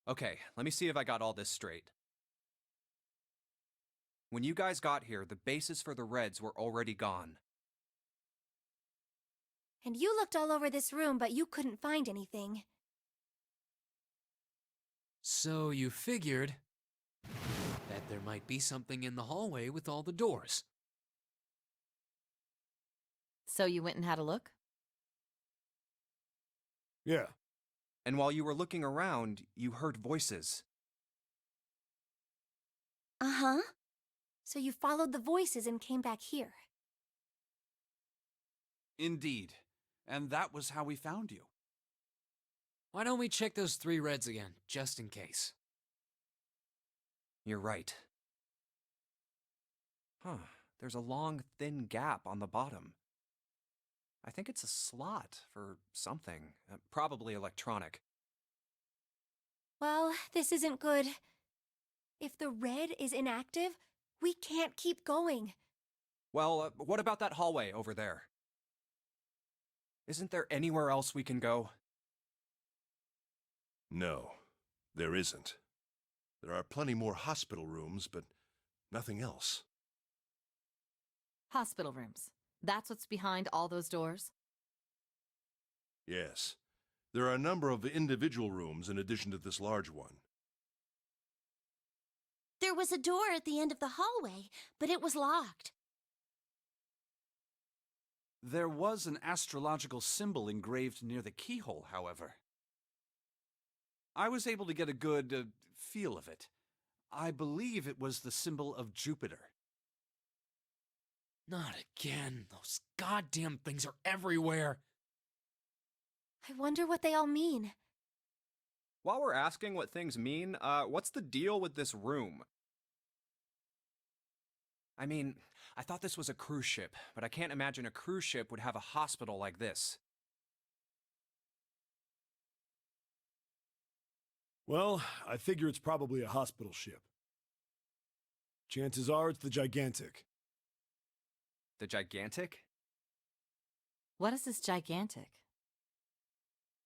Okay, let me see if I got all this straight. When you guys got here, the bases for the Reds were already gone. And you looked all over this room, but you couldn't find anything. So you figured that there might be something in the hallway with all the doors. So you went and had a look? Yeah. And while you were looking around, you heard voices. Uh-huh. So you followed the voices and came back here. Indeed. And that was how we found you. Why don't we check those 3 Reds again, just in case? You're right. Huh, there's a long, thin gap on the bottom. I think it's a slot for something, probably electronic. Well, this isn't good. If the red is inactive, we can't keep going. Well, what about that hallway over there? Isn't there anywhere else we can go? No, there isn't. There are plenty more hospital rooms, but nothing else. Hospital rooms. That's what's behind all those doors? Yes. There are a number of individual rooms in addition to this large one. There was a door at the end of the hallway, but it was locked. There was an astrological symbol engraved near the keyhole, however. I was able to get a good feel of it. I believe it was the symbol of Jupiter. Not again. Those goddamn things are everywhere. I wonder what they all mean. While we're asking what things mean, what's the deal with this room? I mean, I thought this was a cruise ship, but I can't imagine a cruise ship would have a hospital like this. Well, I figure it's probably a hospital ship. Chances are it's the Gigantic. The Gigantic? What is this gigantic?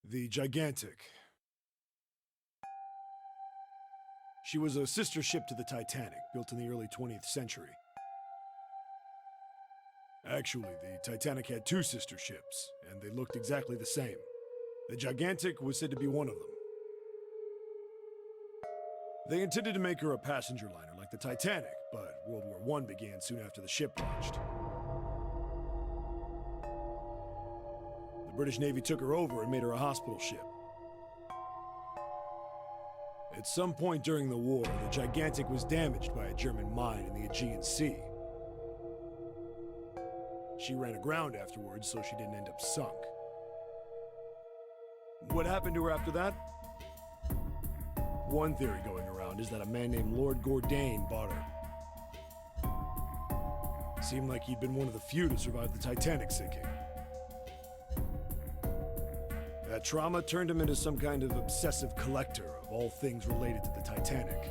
The Gigantic. She was a sister ship to the Titanic, built in the early 20th century. Actually, the Titanic had 2 sister ships, and they looked exactly the same. The Gigantic was said to be one of them. They intended to make her a passenger liner like the Titanic, but World War I began soon after the ship launched. The British Navy took her over and made her a hospital ship. At some point during the war, the Gigantic was damaged by a German mine in the Aegean Sea. She ran aground afterwards, so she didn't end up sunk. What happened to her after that? One theory going around is that a man named Lord Gordain bought her. Seemed like he'd been one of the few to survive the Titanic sinking. That trauma turned him into some kind of obsessive collector of all things related to the Titanic.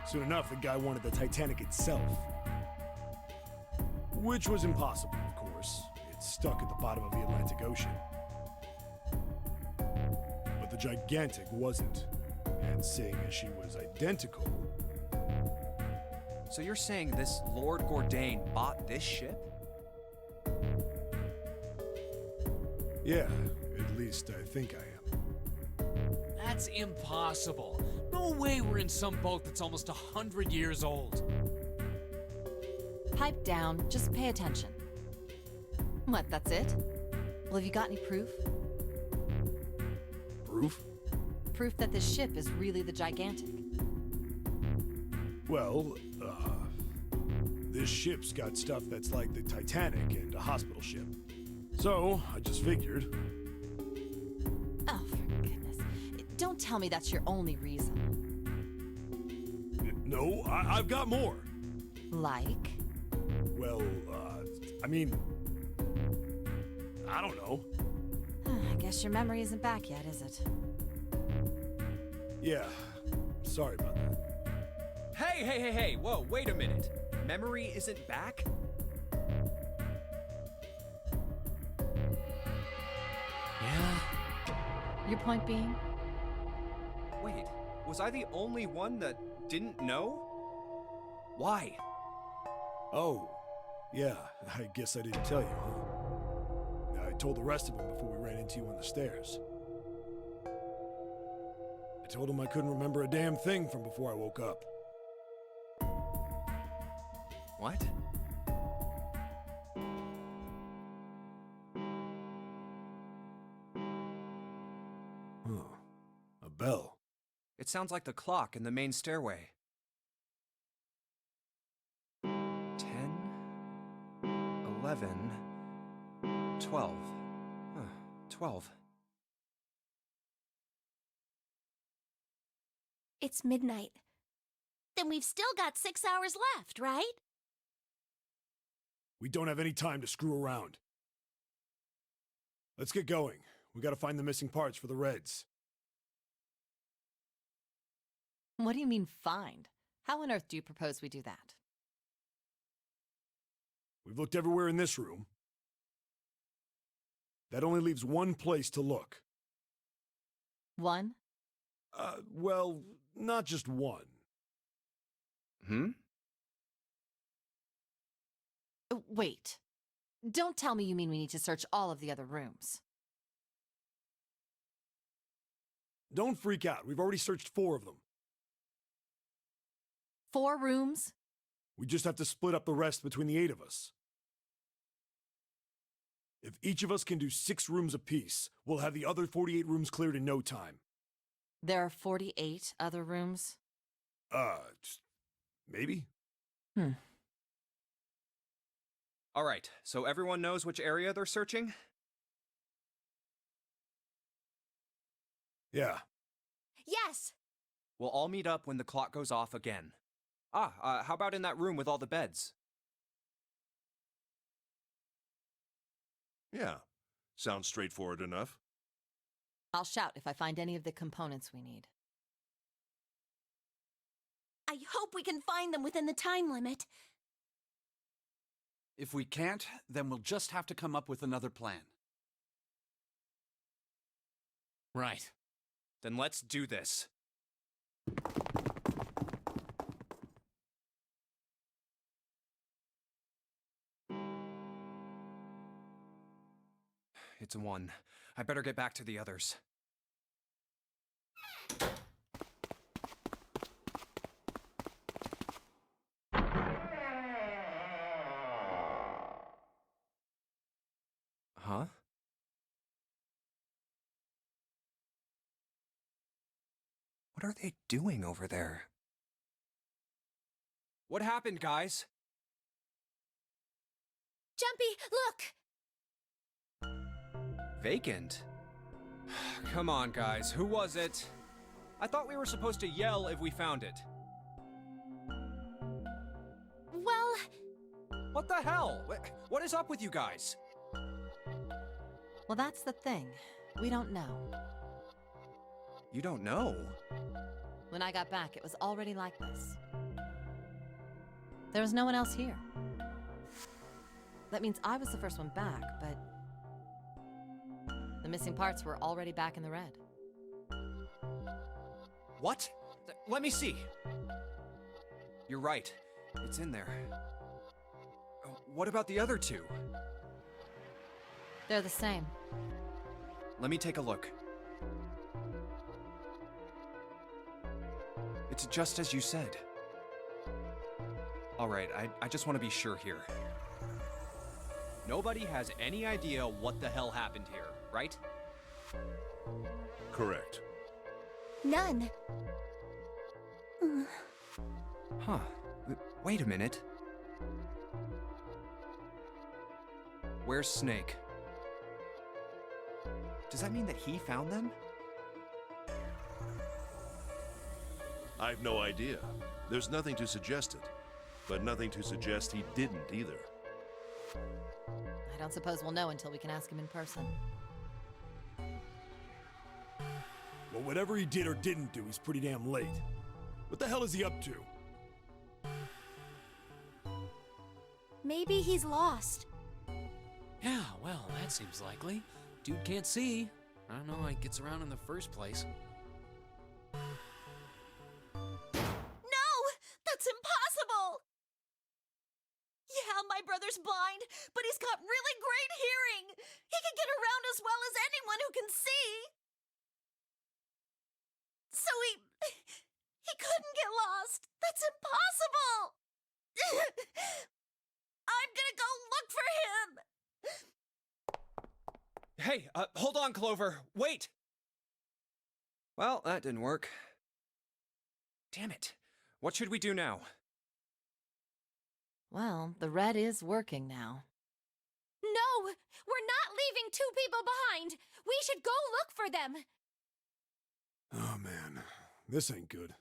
Soon enough, the guy wanted the Titanic itself. Which was impossible, of course. It's stuck at the bottom of the Atlantic Ocean. But the Gigantic wasn't. And seeing as she was identical... So you're saying this Lord Gordain bought this ship? Yeah, at least I think I am. That's impossible. No way we're in some boat that's almost 100 years old. Pipe down, just pay attention. What, that's it? Well, have you got any proof? Proof? Proof that this ship is really the Gigantic. Well, this ship's got stuff that's like the Titanic and a hospital ship. So, I just figured. Oh, for goodness. Don't tell me that's your only reason. No, I've got more. Like? Well, I mean... I don't know. I guess your memory isn't back yet, is it? Yeah, sorry about that. Hey, whoa, wait a minute. Memory isn't back? Yeah? Your point being? Wait, was I the only one that didn't know? Why? Oh, yeah, I guess I didn't tell you, huh? I told the rest of them before we ran into you on the stairs. I told them I couldn't remember a damn thing from before I woke up. What? Huh. A bell. It sounds like the clock in the main stairway. 10, 11, 12. Huh, 12. It's midnight. Then we've still got 6 hours left, right? We don't have any time to screw around. Let's get going. We gotta find the missing parts for the Reds. What do you mean, find? How on earth do you propose we do that? We've looked everywhere in this room. That only leaves one place to look. One? Well, not just one. Hmm? Wait. Don't tell me you mean we need to search all of the other rooms. Don't freak out. We've already searched 4 of them. 4 rooms? We just have to split up the rest between the 8 of us. If each of us can do 6 rooms apiece, we'll have the other 48 rooms cleared in no time. There are 48 other rooms? Maybe? All right, so everyone knows which area they're searching? Yeah. Yes! We'll all meet up when the clock goes off again. How about in that room with all the beds? Yeah. Sounds straightforward enough. I'll shout if I find any of the components we need. I hope we can find them within the time limit. If we can't, then we'll just have to come up with another plan. Right. Then let's do this. It's a 1. I better get back to the others. Huh? What are they doing over there? What happened, guys? Jumpy, look! Vacant? Come on, guys. Who was it? I thought we were supposed to yell if we found it. Well, What the hell? What is up with you guys? Well, that's the thing. We don't know. You don't know? When I got back, it was already like this. There was no one else here. That means I was the first one back, but the missing parts were already back in the red. What? Let me see. You're right. It's in there. What about the other 2? They're the same. Let me take a look. It's just as you said. All right, I just want to be sure here. Nobody has any idea what the hell happened here, right? Correct. None. Huh. Wait a minute. Where's Snake? Does that mean that he found them? I've no idea. There's nothing to suggest it, but nothing to suggest he didn't either. I don't suppose we'll know until we can ask him in person. Well, whatever he did or didn't do, he's pretty damn late. What the hell is he up to? Maybe he's lost. Yeah, well, that seems likely. Dude can't see. I don't know how he gets around in the first place. No! That's impossible! Yeah, my brother's blind, but he's got really great hearing. He can get around as well as anyone who can see. So he couldn't get lost. That's impossible. I'm gonna go look for him. Hey, hold on, Clover. Wait! Well, that didn't work. Damn it. What should we do now? Well, the red is working now. No! We're not leaving two people behind! We should go look for them! Oh man, this ain't good.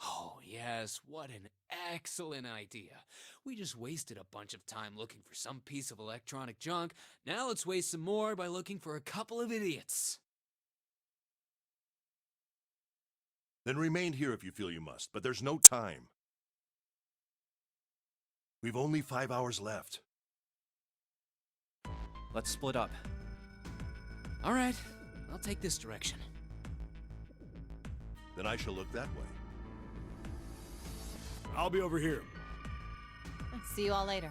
Oh, yes, what an excellent idea. We just wasted a bunch of time looking for some piece of electronic junk. Now let's waste some more by looking for a couple of idiots. Then remain here if you feel you must, but there's no time. We've only 5 hours left. Let's split up. All right, I'll take this direction. Then I shall look that way. I'll be over here. See you all later.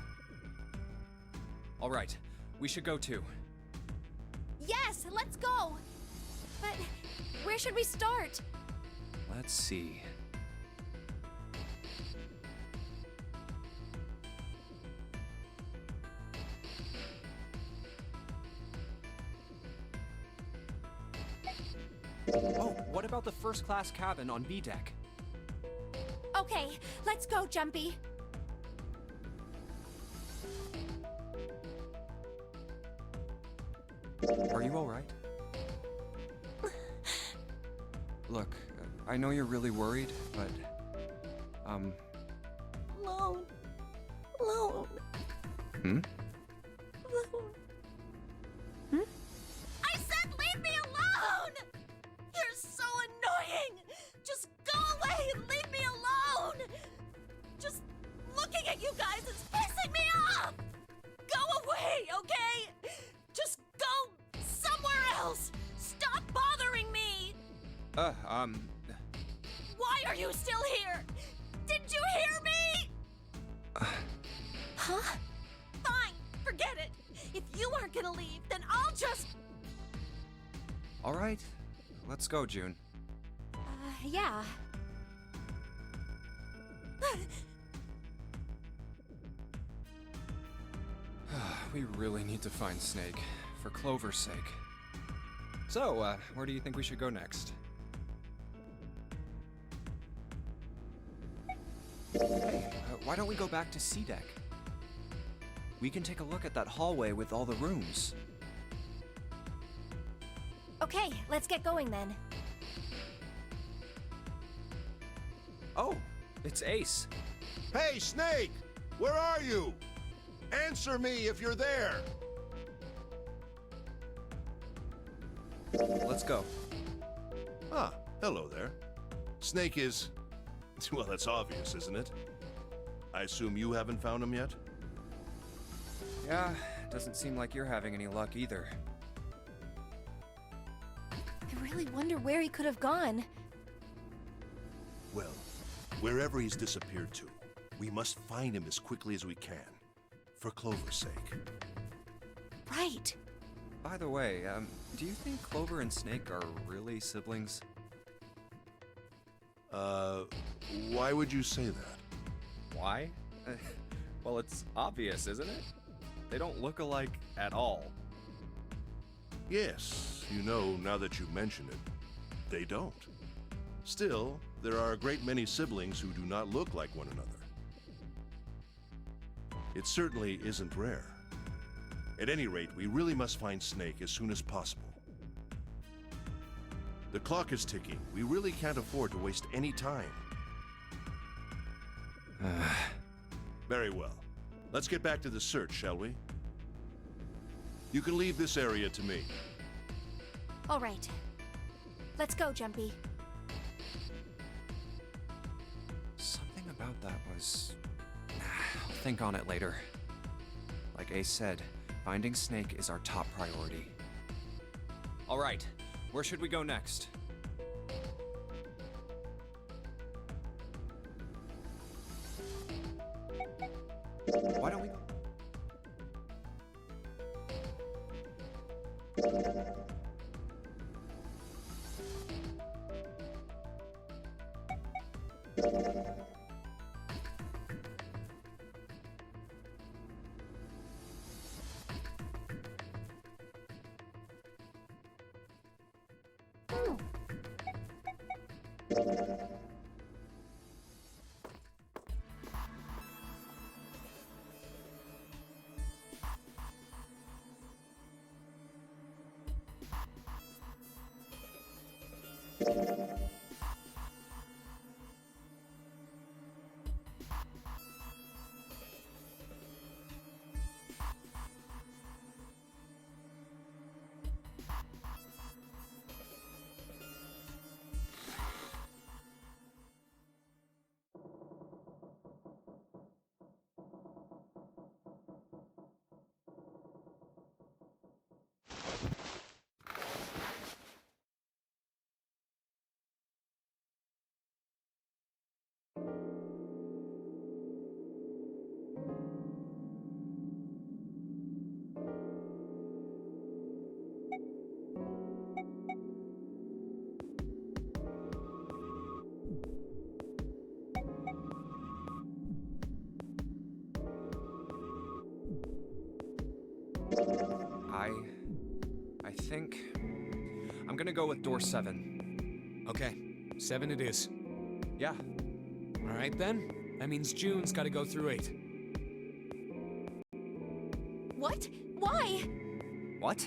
All right, we should go too. Yes, let's go! But where should we start? Let's see. Oh, what about the first class cabin on B deck? Okay, let's go, Jumpy. Are you all right? Look, I know you're really worried, but, Alone. Alone. Hmm? Alone. I said leave me alone! You're so annoying! Just go away and leave me alone! Just looking at you guys is pissing me off! Go away, okay? Just go somewhere else! Stop bothering me! Why are you still here? Did you hear me? Huh? Fine, forget it. If you aren't gonna leave, then I'll just... all right, let's go, June. Yeah. We really need to find Snake, for Clover's sake. So, where do you think we should go next? Hey, why don't we go back to C deck? We can take a look at that hallway with all the rooms. Okay, let's get going then. Oh, it's Ace. Hey, Snake! Where are you? Answer me if you're there! Let's go. Ah, hello there. Snake is... well, that's obvious, isn't it? I assume you haven't found him yet? Yeah, doesn't seem like you're having any luck either. I really wonder where he could have gone. Well, wherever he's disappeared to, we must find him as quickly as we can. For Clover's sake. Right. By the way, do you think Clover and Snake are really siblings? Why would you say that? Why? Well, it's obvious, isn't it? They don't look alike at all. Yes, you know, now that you mention it, they don't. Still, there are a great many siblings who do not look like one another. It certainly isn't rare. At any rate, we really must find Snake as soon as possible. The clock is ticking. We really can't afford to waste any time. Very well. Let's get back to the search, shall we? You can leave this area to me. All right. Let's go, Jumpy. Something about that was... I'll think on it later. Like Ace said, finding Snake is our top priority. All right, where should we go next? Why don't we... I think I'm gonna go with door 7. Okay, 7 it is. Yeah. All right then. That means June's got to go through 8. What? Why? What?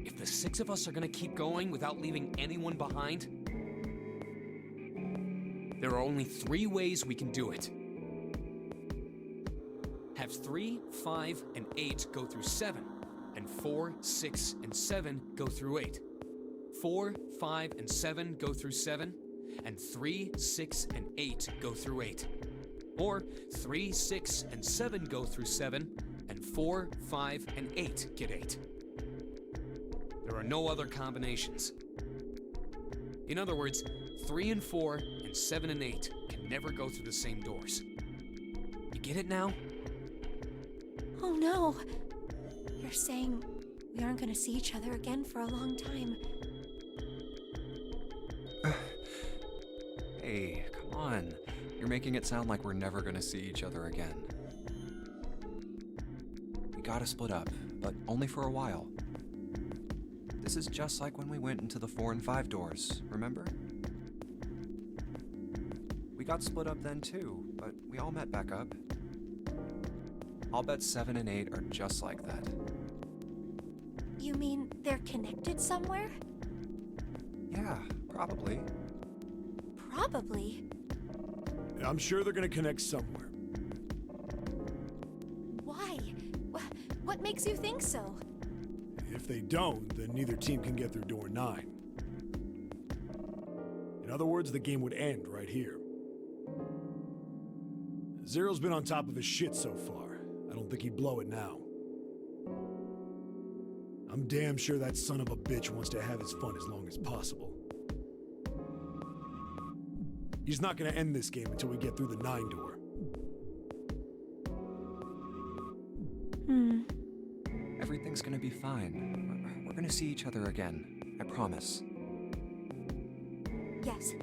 If the 6 of us are gonna keep going without leaving anyone behind, there are only 3 ways we can do it. Have 3, 5, and 8 go through 7, and 4, 6, and 7 go through 8. 4, 5, and 7 go through 7, and 3, 6, and 8 go through 8. Or 3, 6, and 7 go through 7, and 4, 5, and 8 get 8. There are no other combinations. In other words, 3 and 4 and 7 and 8 can never go through the same doors. You get it now? Oh no. You're saying we aren't gonna see each other again for a long time. Hey, come on. You're making it sound like we're never gonna see each other again. We gotta split up, but only for a while. This is just like when we went into the 4 and 5 doors, remember? We got split up then too, but we all met back up. I'll bet 7 and 8 are just like that. You mean they're connected somewhere? Yeah, probably. Probably. I'm sure they're gonna connect somewhere. Why? What makes you think so? If they don't, then neither team can get through door 9. In other words, the game would end right here. Zero's been on top of his shit so far. I don't think he'd blow it now. I'm damn sure that son of a bitch wants to have his fun as long as possible. He's not gonna end this game until we get through the 9 door. Everything's gonna be fine. We're gonna see each other again. I promise. Yes.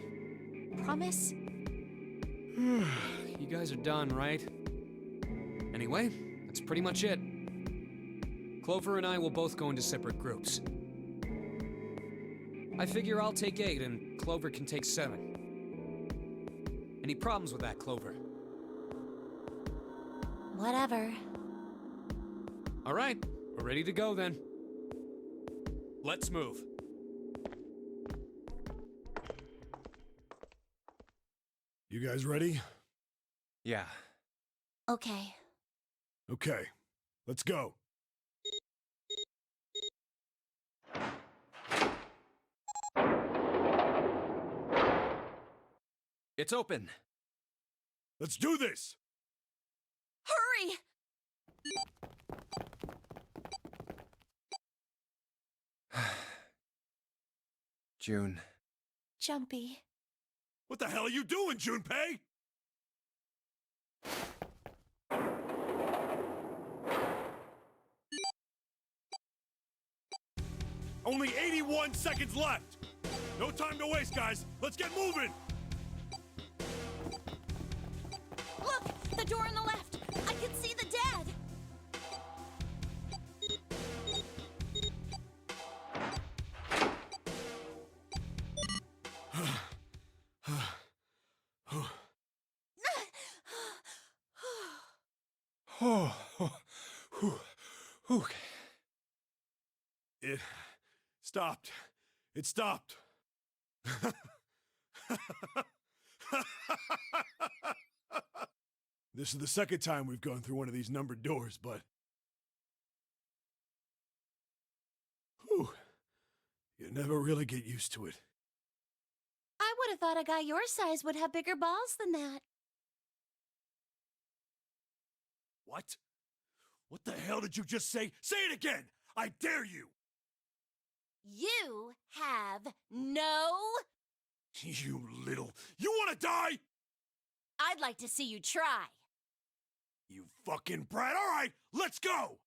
Promise? You guys are done, right? Anyway, that's pretty much it. Clover and I will both go into separate groups. I figure I'll take 8 and Clover can take 7. Any problems with that, Clover? Whatever. All right, we're ready to go then. Let's move. You guys ready? Yeah. Okay. Okay, let's go. It's open. Let's do this! Hurry! June. Jumpy. What the hell are you doing, Junpei? Only 81 seconds left. No time to waste, guys. Let's get moving. Look! The door on the left! I can see the dead! Oh, okay. It stopped. It stopped. This is the second time we've gone through one of these numbered doors, but... Whew. You never really get used to it. I would have thought a guy your size would have bigger balls than that. What? What the hell did you just say? Say it again! I dare you! You have no... You little... You wanna die? I'd like to see you try. You fucking brat. All right, let's go!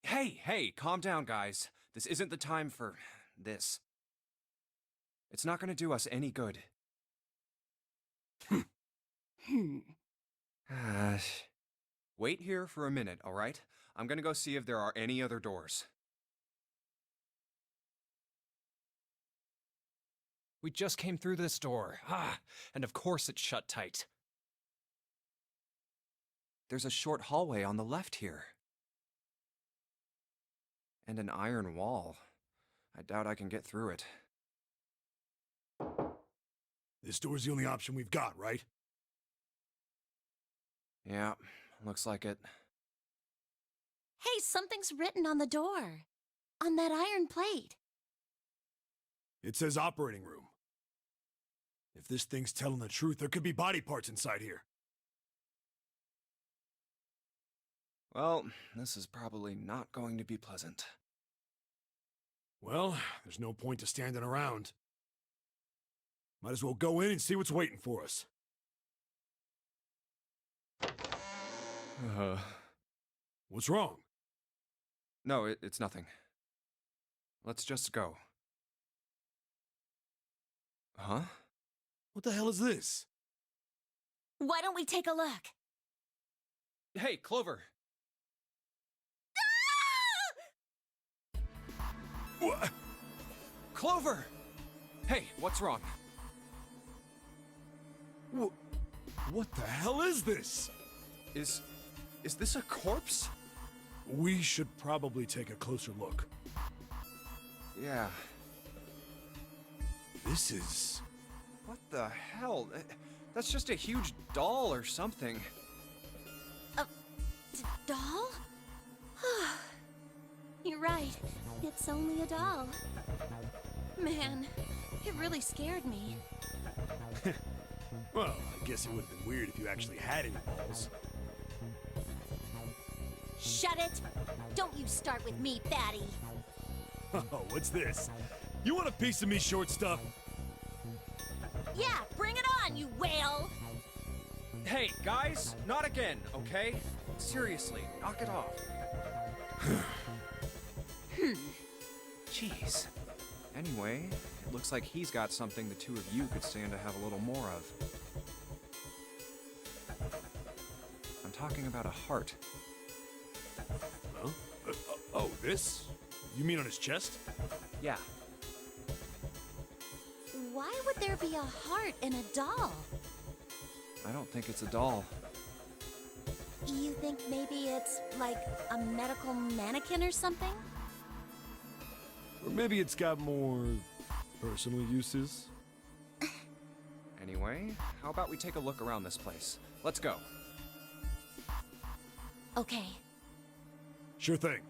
Hey, calm down, guys. This isn't the time for this. It's not gonna do us any good. Wait here for a minute, all right? I'm gonna go see if there are any other doors. We just came through this door. And of course it's shut tight. There's a short hallway on the left here. And an iron wall. I doubt I can get through it. This door's the only option we've got, right? Yeah, looks like it. Hey, something's written on the door. On that iron plate. It says operating room. If this thing's telling the truth, there could be body parts inside here. Well, this is probably not going to be pleasant. Well, there's no point to standing around. Might as well go in and see what's waiting for us. What's wrong? No, it's nothing. Let's just go. Huh? What the hell is this? Why don't we take a look? Hey, Clover! What? Clover! Hey, what's wrong? What the hell is this? Is this a corpse? We should probably take a closer look. Yeah. This is... What the hell? That's just a huge doll or something. Doll? You're right. It's only a doll. Man, it really scared me. Well, I guess it would have been weird if you actually had any balls. Shut it! Don't you start with me, fatty. Oh, what's this? You want a piece of me, short stuff? Yeah, bring it on, you whale! Hey, guys, not again, okay? Seriously, knock it off. Jeez. Anyway, it looks like he's got something the two of you could stand to have a little more of. I'm talking about a heart. Huh? Oh, this? You mean on his chest? Yeah. Why would there be a heart in a doll? I don't think it's a doll. You think maybe it's like a medical mannequin or something? Or maybe it's got more personal uses? Anyway, how about we take a look around this place? Let's go. Okay. Sure thing.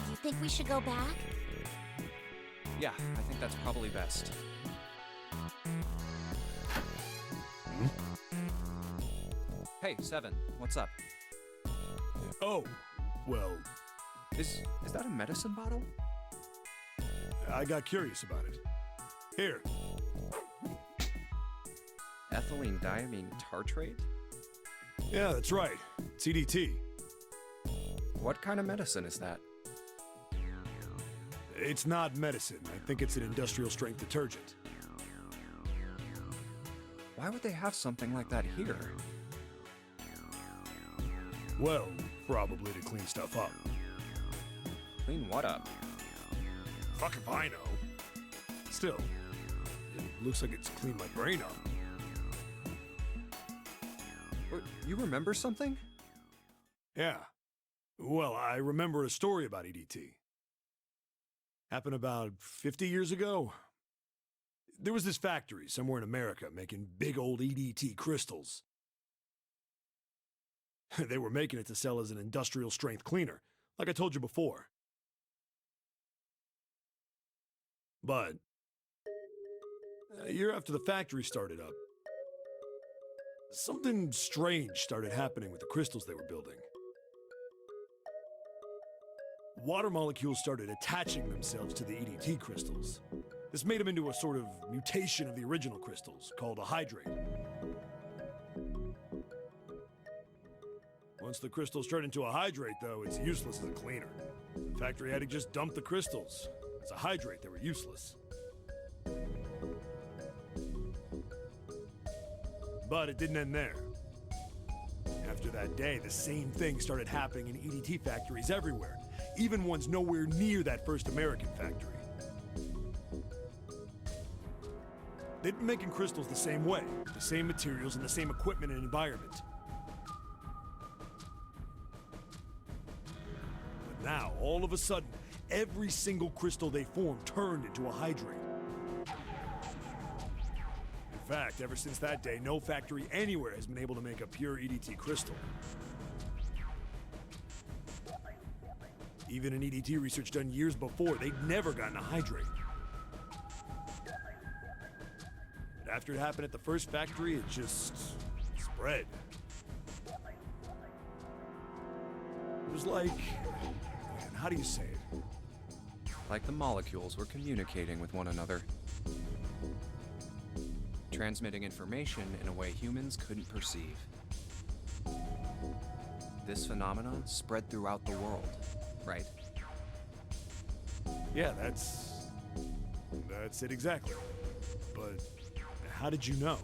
You think we should go back? Yeah, I think that's probably best. Hey, Seven, what's up? Oh, well, Is that a medicine bottle? I got curious about it. Here, Ethylene diamine tartrate? yeah, that's right. CDT. What kind of medicine is that? It's not medicine. I think it's an industrial strength detergent. Why would they have something like that here? Well, probably to clean stuff up. Clean what up? Fuck if I know. Still, it looks like it's cleaned my brain up. You remember something? Yeah. Well, I remember a story about EDT. Happened about 50 years ago. There was this factory somewhere in America making big old EDT crystals. They were making it to sell as an industrial strength cleaner, like I told you before. But a year after the factory started up, something strange started happening with the crystals they were building. Water molecules started attaching themselves to the EDT crystals. This made them into a sort of mutation of the original crystals, called a hydrate. Once the crystals turn into a hydrate, though, it's useless as a cleaner. The factory had to just dump the crystals. As a hydrate, they were useless. But it didn't end there. After that day, the same thing started happening in EDT factories everywhere, even ones nowhere near that first American factory. They'd been making crystals the same way, the same materials and the same equipment and environment. But Now, all of a sudden, every single crystal they formed turned into a hydrate. In fact, ever since that day, no factory anywhere has been able to make a pure EDT crystal. Even in EDT research done years before, they'd never gotten a hydrate. But after it happened at the first factory, it just spread. It was like, man, how do you say it? Like the molecules were communicating with one another, transmitting information in a way humans couldn't perceive. This phenomenon spread throughout the world, right? Yeah, that's it exactly. But how did you know?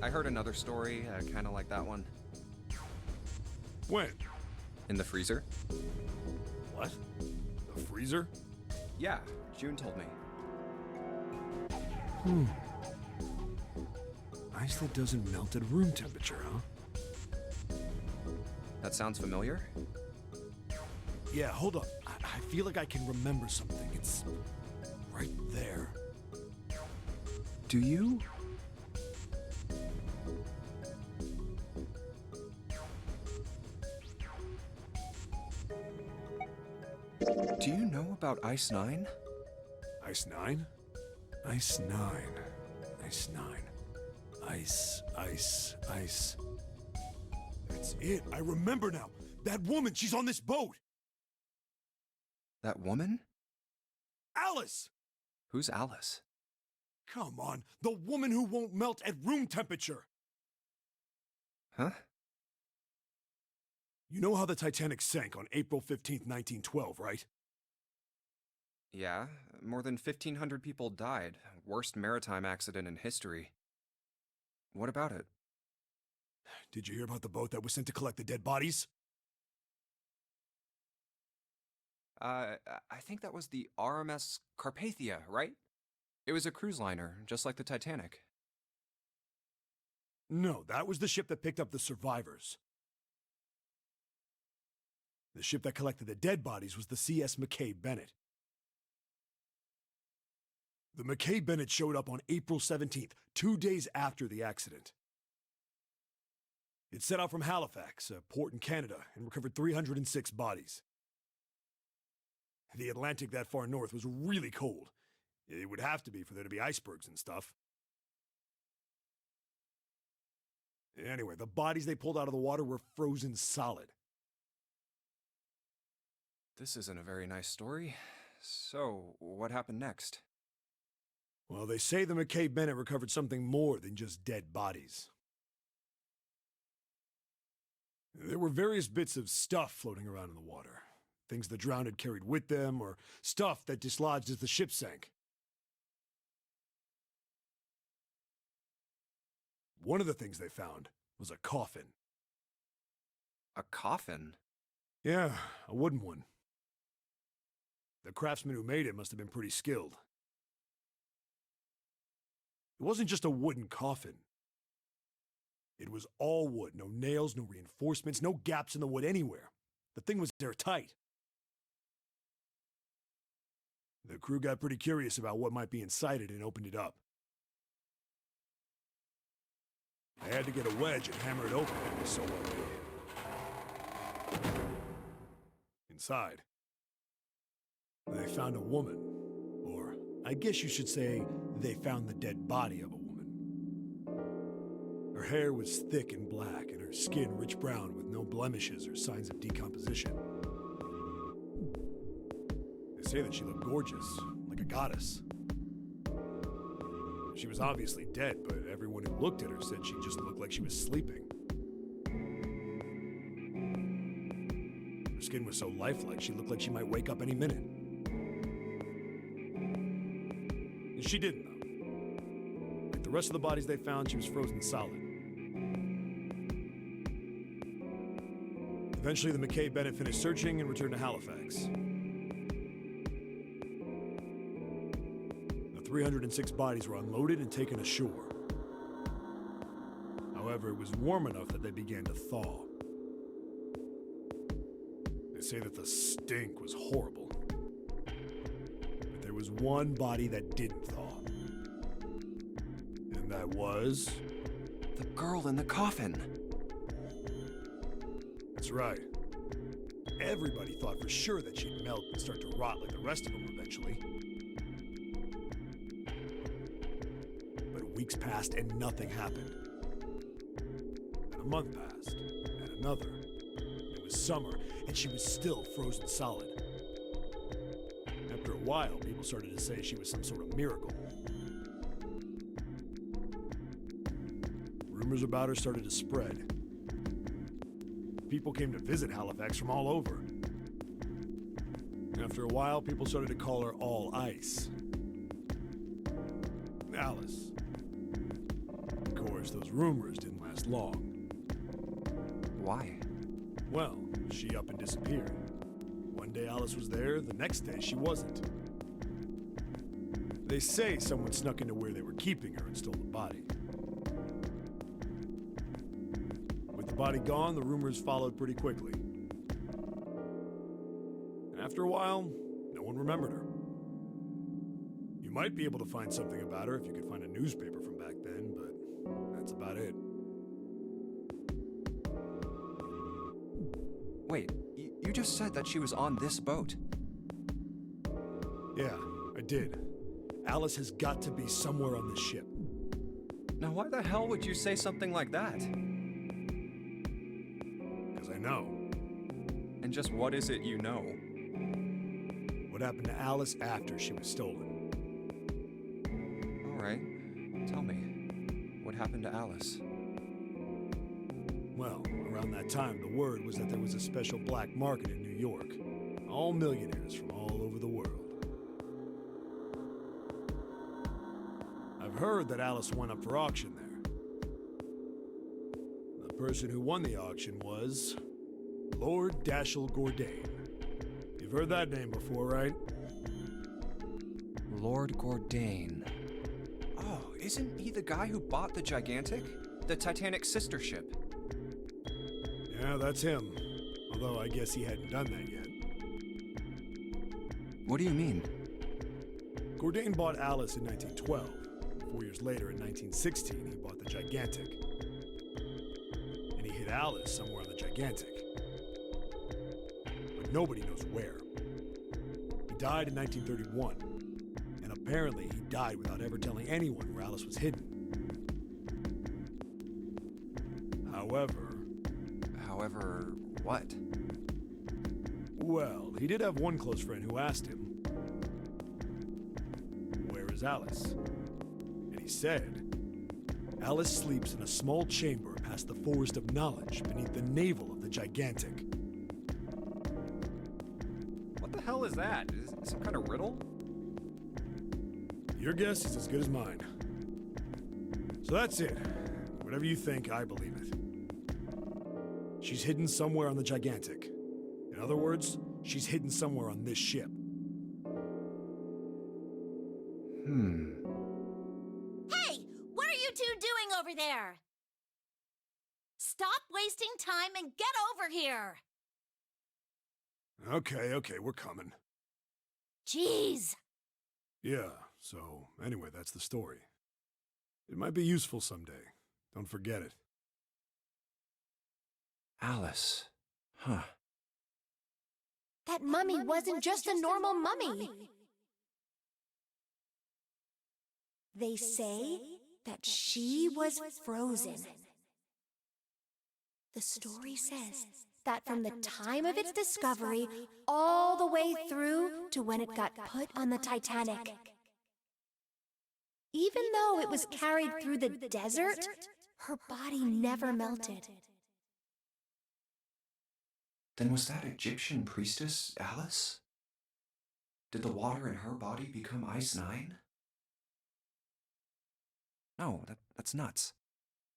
I heard another story, kind of like that one. When? In the freezer? What? The freezer? Yeah, June told me. Ice that doesn't melt at room temperature, huh? That sounds familiar? Yeah, hold up. I feel like I can remember something. It's right there. Do you? Do you know about Ice 9? Ice 9? Ice 9. Ice 9. Ice. That's it. I remember now. That woman, she's on this boat. That woman? Alice! Who's Alice? Come on, the woman who won't melt at room temperature. Huh? You know how the Titanic sank on April 15th, 1912, right? Yeah, more than 1,500 people died. Worst maritime accident in history. What about it? Did you hear about the boat that was sent to collect the dead bodies? I think that was the RMS Carpathia, right? It was a cruise liner, just like the Titanic. No, that was the ship that picked up the survivors. The ship that collected the dead bodies was the CS McKay Bennett. The McKay Bennett showed up on April 17th, 2 days after the accident. It set out from Halifax, a port in Canada, and recovered 306 bodies. The Atlantic that far north was really cold. It would have to be for there to be icebergs and stuff. Anyway, the bodies they pulled out of the water were frozen solid. This isn't a very nice story. So, what happened next? Well, they say the McKay Bennett recovered something more than just dead bodies. There were various bits of stuff floating around in the water. Things the drowned had carried with them, or stuff that dislodged as the ship sank. One of the things they found was a coffin. A coffin? Yeah, a wooden one. The craftsman who made it must have been pretty skilled. It wasn't just a wooden coffin. It was all wood, no nails, no reinforcements, no gaps in the wood anywhere. The thing was airtight. The crew got pretty curious about what might be inside it and opened it up. They had to get a wedge and hammer it open. It was so well made. Inside, they found a woman. Or, I guess you should say, they found the dead body of a woman. Her hair was thick and black, and her skin rich brown with no blemishes or signs of decomposition. They say that she looked gorgeous, like a goddess. She was obviously dead, but everyone who looked at her said she just looked like she was sleeping. Her skin was so lifelike, she looked like she might wake up any minute. And she didn't, though. Like the rest of the bodies they found, she was frozen solid. Eventually, the McKay Bennett finished searching and returned to Halifax. The 306 bodies were unloaded and taken ashore. However, it was warm enough that they began to thaw. They say that the stink was horrible. But there was one body that didn't thaw. And that was... The girl in the coffin. That's right. Everybody thought for sure that she'd melt and start to rot like the rest of them eventually. But weeks passed and nothing happened. And a month passed, and another. It was summer, and she was still frozen solid. After a while, people started to say she was some sort of miracle. Rumors about her started to spread. People came to visit Halifax from all over. After a while, people started to call her All Ice. Alice. Of course, those rumors didn't last long. Why? Well, she up and disappeared. One day Alice was there, the next day she wasn't. They say someone snuck into where they were keeping her and stole the body. With the body gone, the rumors followed pretty quickly. And after a while, no one remembered her. You might be able to find something about her if you could find a newspaper from back then, but that's about it. Wait, you just said that she was on this boat. Yeah, I did. Alice has got to be somewhere on this ship. Now why the hell would you say something like that? Because I know. And just what is it you know? What happened to Alice after she was stolen? Alright, tell me. What happened to Alice? Well, around that time, the word was that there was a special black market in New York. All millionaires from all over the world. I've heard that Alice went up for auction there. The person who won the auction was Lord Dashiell Gordain. You've heard that name before, right? Lord Gordain. Oh, isn't he the guy who bought the Gigantic? The Titanic sister ship? Yeah, that's him. Although I guess he hadn't done that yet. What do you mean? Gordain bought Alice in 1912. 4 years later, in 1916, he bought the Gigantic. And he hid Alice somewhere on the Gigantic. But nobody knows where. He died in 1931. And apparently he died without ever telling anyone where Alice was hidden. However, what? Well, he did have one close friend who asked him, "Where is Alice?" And he said, "Alice sleeps in a small chamber past the Forest of Knowledge beneath the navel of the Gigantic." What the hell is that? Is it some kind of riddle? Your guess is as good as mine. So that's it. Whatever you think, I believe it. She's hidden somewhere on the Gigantic. In other words, she's hidden somewhere on this ship. Hey! What are you two doing over there? Stop wasting time and get over here! Okay, we're coming. Jeez! Yeah, so anyway, that's the story. It might be useful someday. Don't forget it. Alice. Huh. That mummy wasn't just a normal mummy. They say that she was frozen. The story says that from the time of its discovery all the way through to when it got put on the Titanic. Even though it was carried through the desert, her body never melted. Then was that Egyptian priestess Alice? Did the water in her body become Ice Nine? No, that's nuts.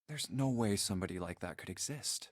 There's no way somebody like that could exist.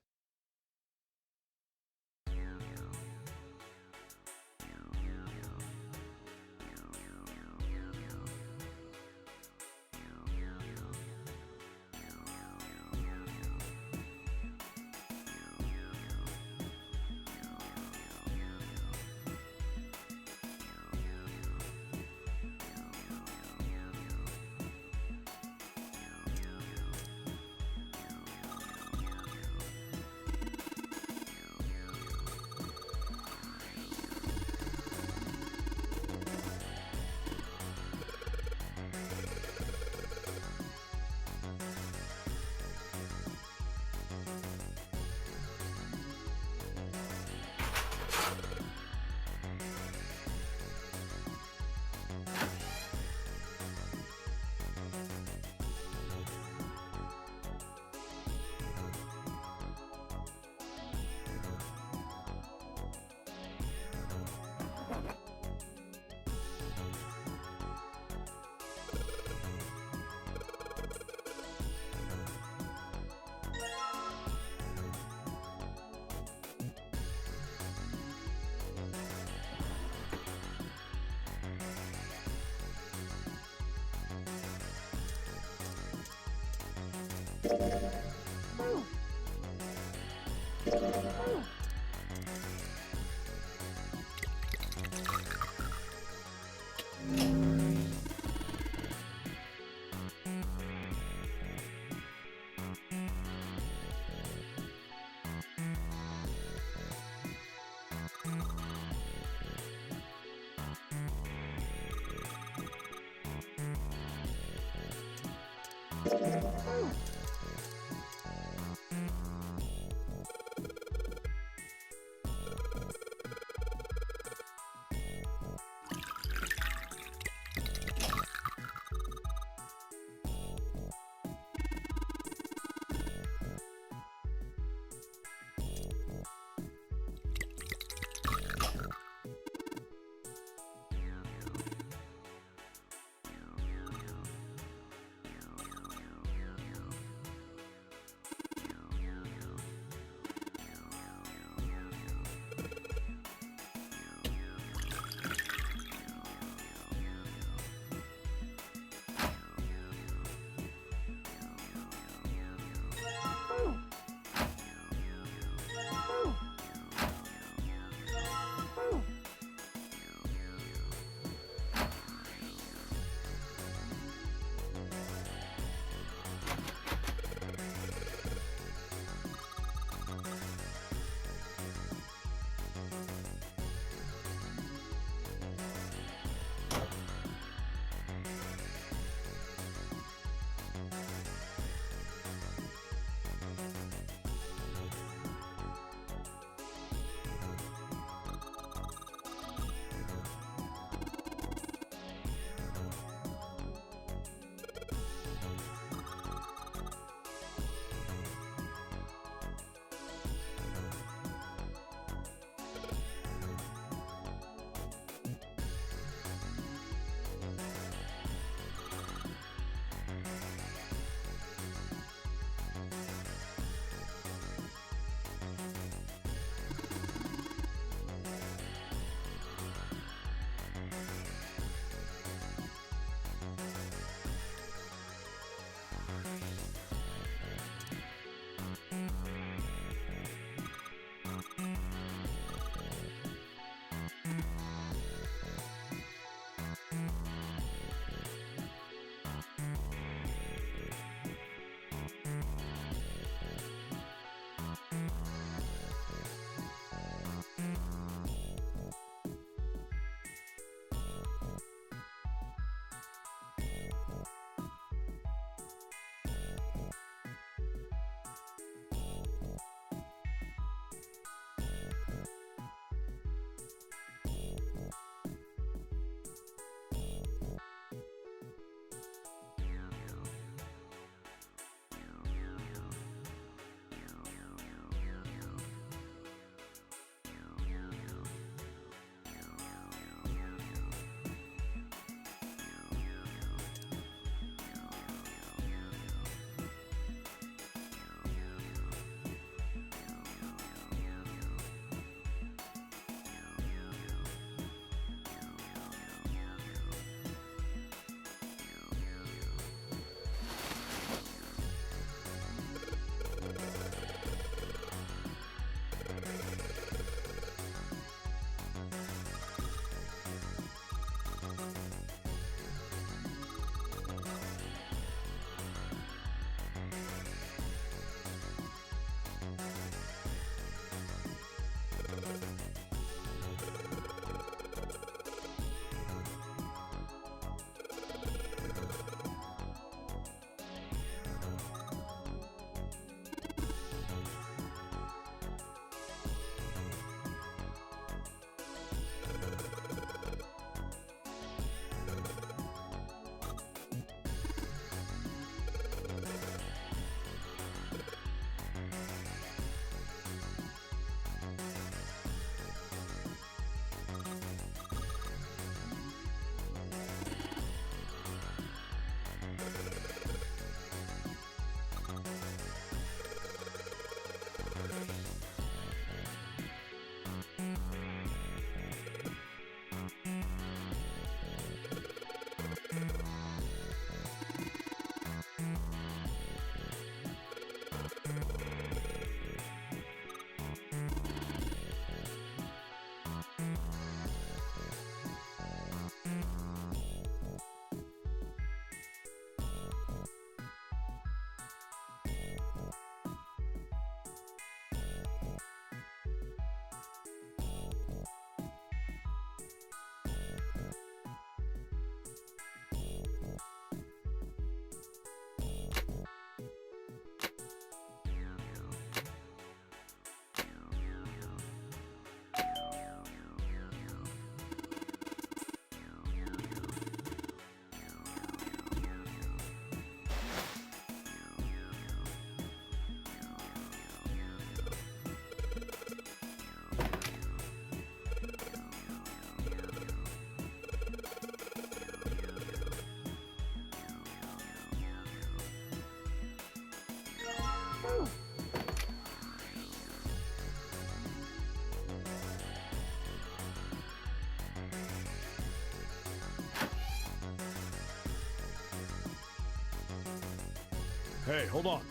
Hey, hold on.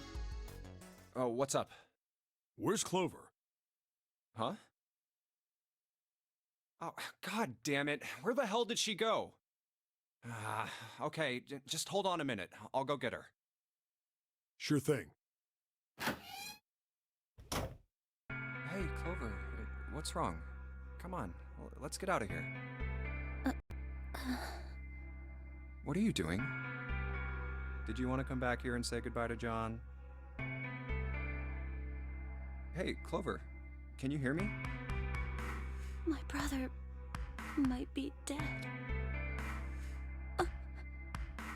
Oh, what's up? Where's Clover? Huh? Oh, god damn it. Where the hell did she go? Okay, just hold on a minute. I'll go get her. Sure thing. Hey, Clover, what's wrong? Come on, let's get out of here. What are you doing? Did you want to come back here and say goodbye to John? Hey, Clover, can you hear me? My brother might be dead.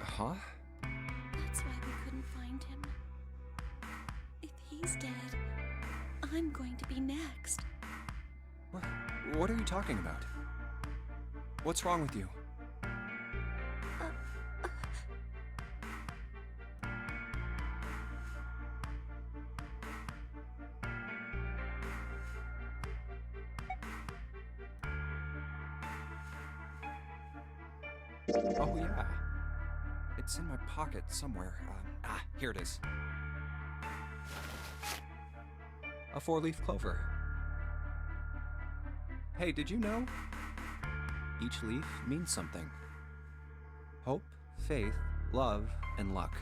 Huh? That's why we couldn't find him. If he's dead, I'm going to be next. What are you talking about? What's wrong with you? Oh, yeah. It's in my pocket somewhere. Here it is. A 4-leaf clover. Hey, did you know? Each leaf means something. Hope, faith, love, and luck.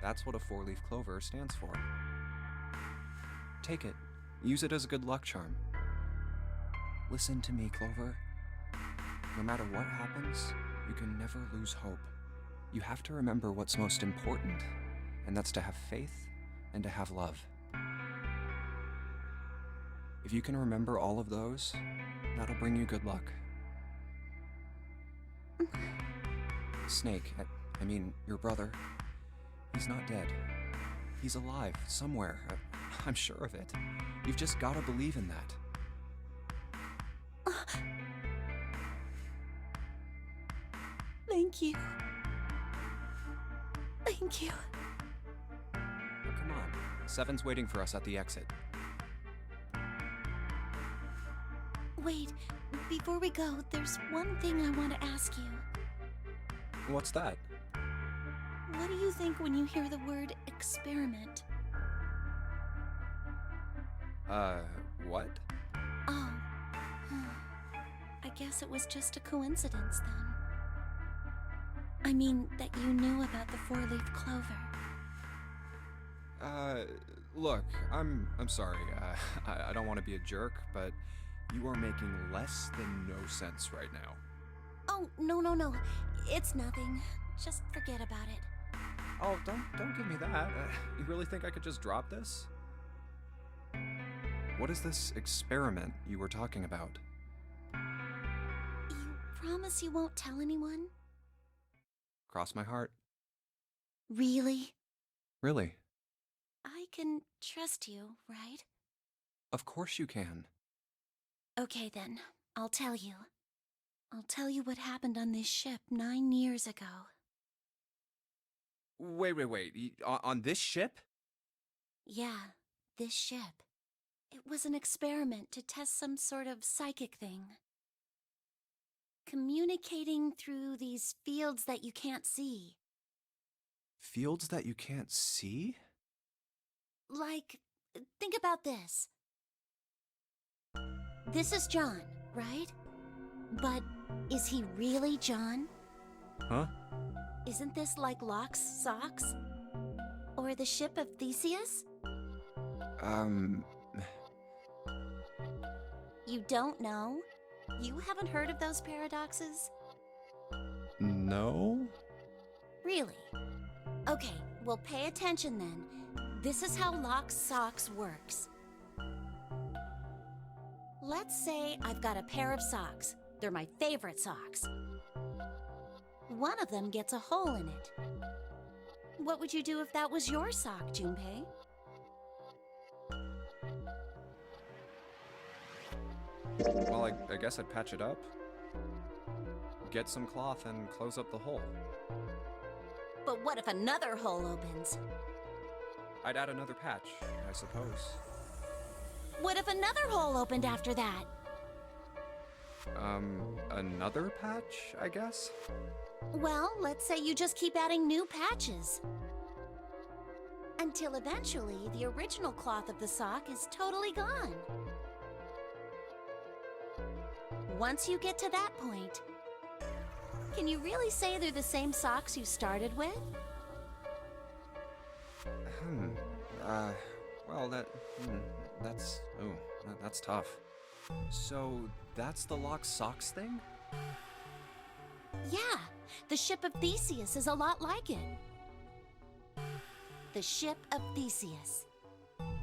That's what a 4-leaf clover stands for. Take it. Use it as a good luck charm. Listen to me, Clover. No matter what happens, you can never lose hope. You have to remember what's most important, and that's to have faith and to have love. If you can remember all of those, that'll bring you good luck. Snake, I mean, your brother, he's not dead. He's alive, somewhere. I'm sure of it. You've just gotta believe in that. Thank you. Thank you. But come on, Seven's waiting for us at the exit. Wait, before we go, there's one thing I want to ask you. What's that? What do you think when you hear the word experiment? What? Oh. I guess it was just a coincidence then. I mean, that you knew about the 4-leaf clover. Look, I'm sorry. I don't want to be a jerk, but you are making less than no sense right now. Oh, no. It's nothing. Just forget about it. Oh, don't give me that. You really think I could just drop this? What is this experiment you were talking about? You promise you won't tell anyone? Cross my heart. Really? Really? I can trust you, right? Of course you can. Okay then, I'll tell you. I'll tell you what happened on this ship 9 years ago. Wait. On this ship? Yeah, this ship. It was an experiment to test some sort of psychic thing. Communicating through these fields that you can't see. Fields that you can't see? Like, think about this. This is John, right? But is he really John? Huh? Isn't this like Locke's socks? Or the ship of Theseus? You don't know? You haven't heard of those paradoxes? No? Really? Okay, well pay attention then. This is how Locke's socks works. Let's say I've got a pair of socks. They're my favorite socks. One of them gets a hole in it. What would you do if that was your sock, Junpei? Well, I guess I'd patch it up. Get some cloth and close up the hole. But what if another hole opens? I'd add another patch, I suppose. What if another hole opened after that? Another patch, I guess? Well, let's say you just keep adding new patches. Until eventually, the original cloth of the sock is totally gone. Once you get to that point, can you really say they're the same socks you started with? Well, that's tough. So, that's the locked socks thing? Yeah, the ship of Theseus is a lot like it. The ship of Theseus.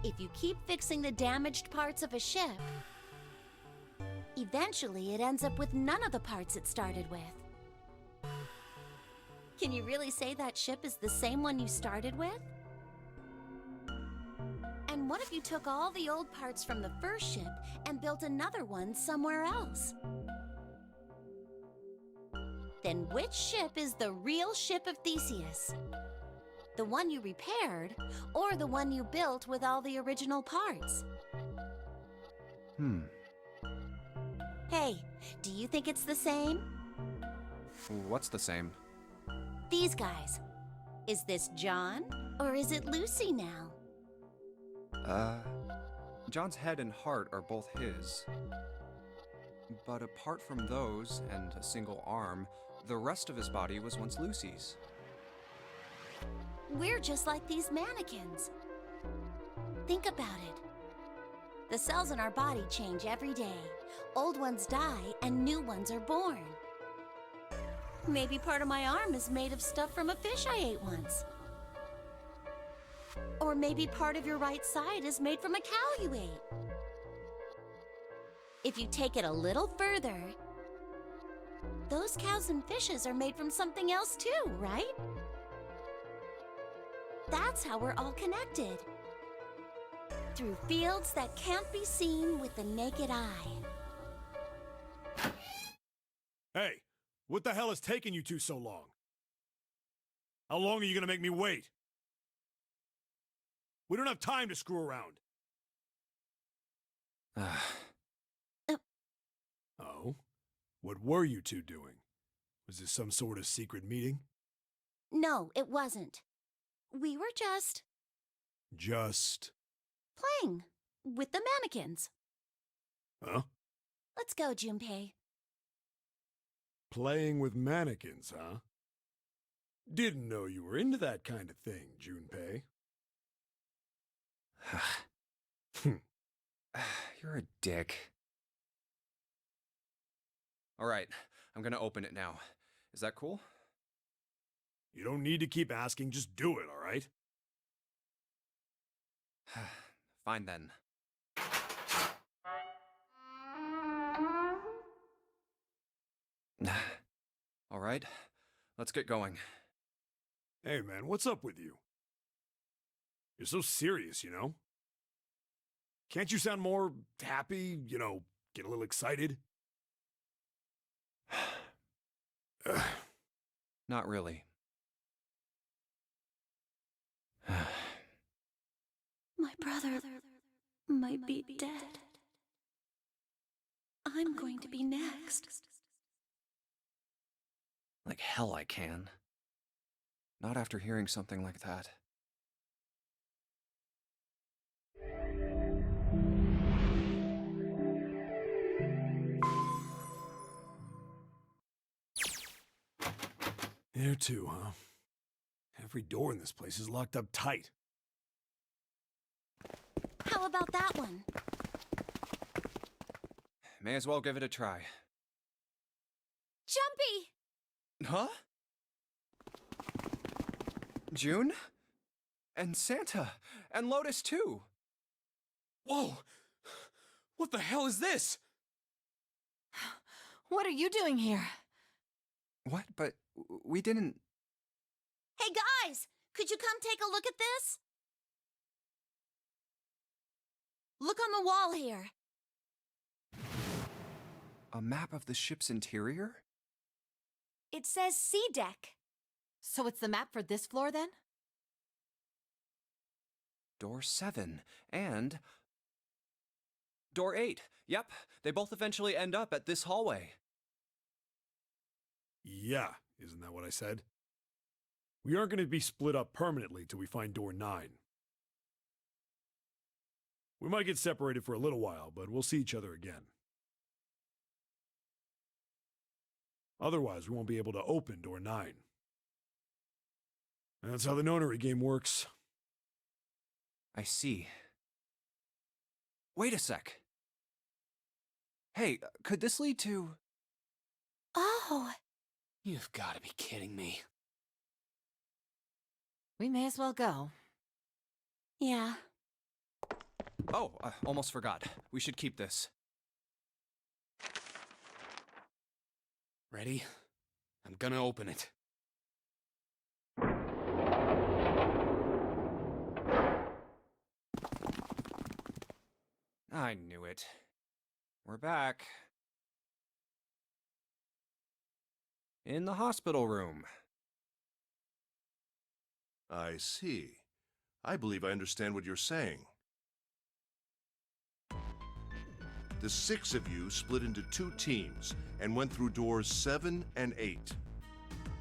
If you keep fixing the damaged parts of a ship, eventually it ends up with none of the parts it started with. Can you really say that ship is the same one you started with? And what if you took all the old parts from the first ship and built another one somewhere else? Then which ship is the real ship of Theseus? The one you repaired, or the one you built with all the original parts? Hey, do you think it's the same? What's the same? These guys. Is this John, or is it Lucy now? John's head and heart are both his. But apart from those, and a single arm, the rest of his body was once Lucy's. We're just like these mannequins. Think about it. The cells in our body change every day. Old ones die, and new ones are born. Maybe part of my arm is made of stuff from a fish I ate once. Or maybe part of your right side is made from a cow you ate. If you take it a little further, those cows and fishes are made from something else too, right? That's how we're all connected. Through fields that can't be seen with the naked eye. Hey, what the hell is taking you two so long? How long are you gonna make me wait? We don't have time to screw around. Oh? What were you two doing? Was this some sort of secret meeting? No, it wasn't. We were just Just... playing with the mannequins. Huh? Let's go, Junpei. Playing with mannequins, huh? Didn't know you were into that kind of thing, Junpei. You're a dick. Alright, I'm gonna open it now. Is that cool? You don't need to keep asking, just do it, all right? Fine then. Alright, let's get going. Hey, man, what's up with you? You're so serious, you know? Can't you sound more happy, you know, get a little excited? Not really. My brother might be dead. I'm going to be next. Like hell I can. Not after hearing something like that. There too, huh? Every door in this place is locked up tight. How about that one? May as well give it a try. Jumpy! Huh? June? And Santa? And Lotus too! Whoa! What the hell is this? What are you doing here? What? But we didn't... Hey guys, could you come take a look at this? Look on the wall here. A map of the ship's interior? It says C deck. So it's the map for this floor then? Door 7, and... Door 8. Yep, they both eventually end up at this hallway. Yeah, isn't that what I said? We aren't going to be split up permanently till we find door 9. We might get separated for a little while, but we'll see each other again. Otherwise, we won't be able to open door 9. And that's how the nonary game works. I see. Wait a sec. Hey, could this lead to... Oh, You've got to be kidding me. We may as well go. yeah. Oh, almost forgot. We should keep this. Ready? I'm gonna open it. I knew it. We're back. In the hospital room. I see. I believe I understand what you're saying. The 6 of you split into 2 teams and went through doors 7 and 8.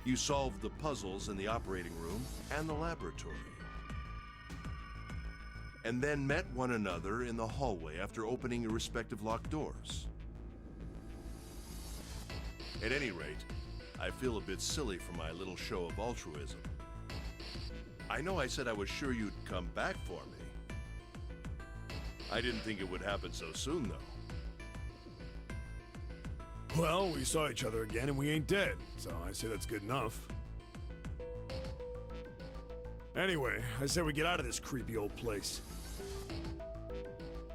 You solved the puzzles in the operating room and the laboratory. And then met one another in the hallway after opening your respective locked doors. At any rate, I feel a bit silly for my little show of altruism. I know I said I was sure you'd come back for me. I didn't think it would happen so soon, though. Well, we saw each other again and we ain't dead, so I say that's good enough. Anyway, I say we get out of this creepy old place.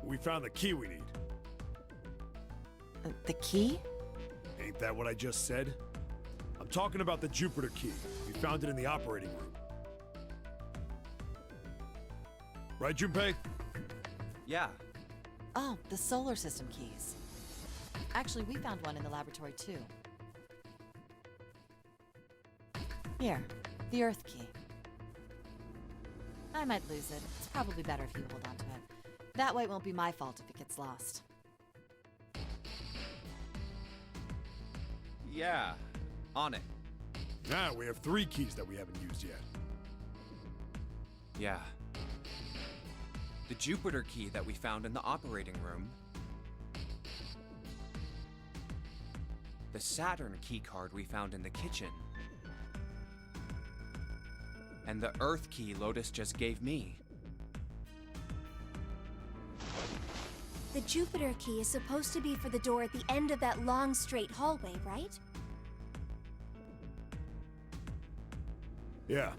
We found the key we need. The key? Ain't that what I just said? I'm talking about the Jupiter key. We found it in the operating room. Right, Junpei? Yeah. Oh, the solar system keys. Actually, we found one in the laboratory, too. Here, the Earth key. I might lose it. It's probably better if you hold on to it. That way it won't be my fault if it gets lost. Yeah. On it. Now we have 3 keys that we haven't used yet. Yeah. The Jupiter key that we found in the operating room. The Saturn key card we found in the kitchen. And the Earth key Lotus just gave me. The Jupiter key is supposed to be for the door at the end of that long, straight hallway, right? Yeah.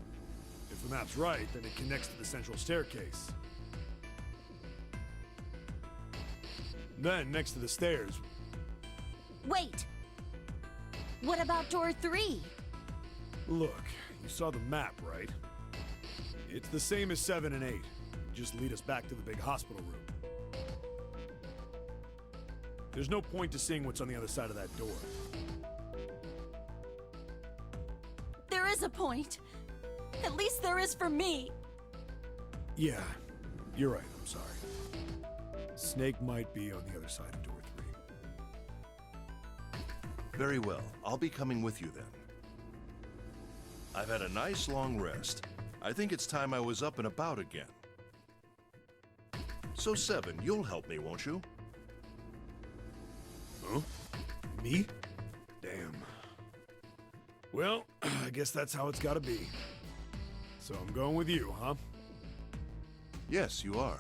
If the map's right, then it connects to the central staircase. Then, next to the stairs... Wait! What about door 3? Look, you saw the map, right? It's the same as 7 and 8. Just lead us back to the big hospital room. There's no point to seeing what's on the other side of that door. There is a point. At least there is for me. Yeah, you're right, I'm sorry. Snake might be on the other side of door 3. Very well. I'll be coming with you then. I've had a nice long rest. I think it's time I was up and about again. So 7, you'll help me, won't you? Huh? Me? Damn. Well, I guess that's how it's gotta be. So I'm going with you, huh? Yes, you are.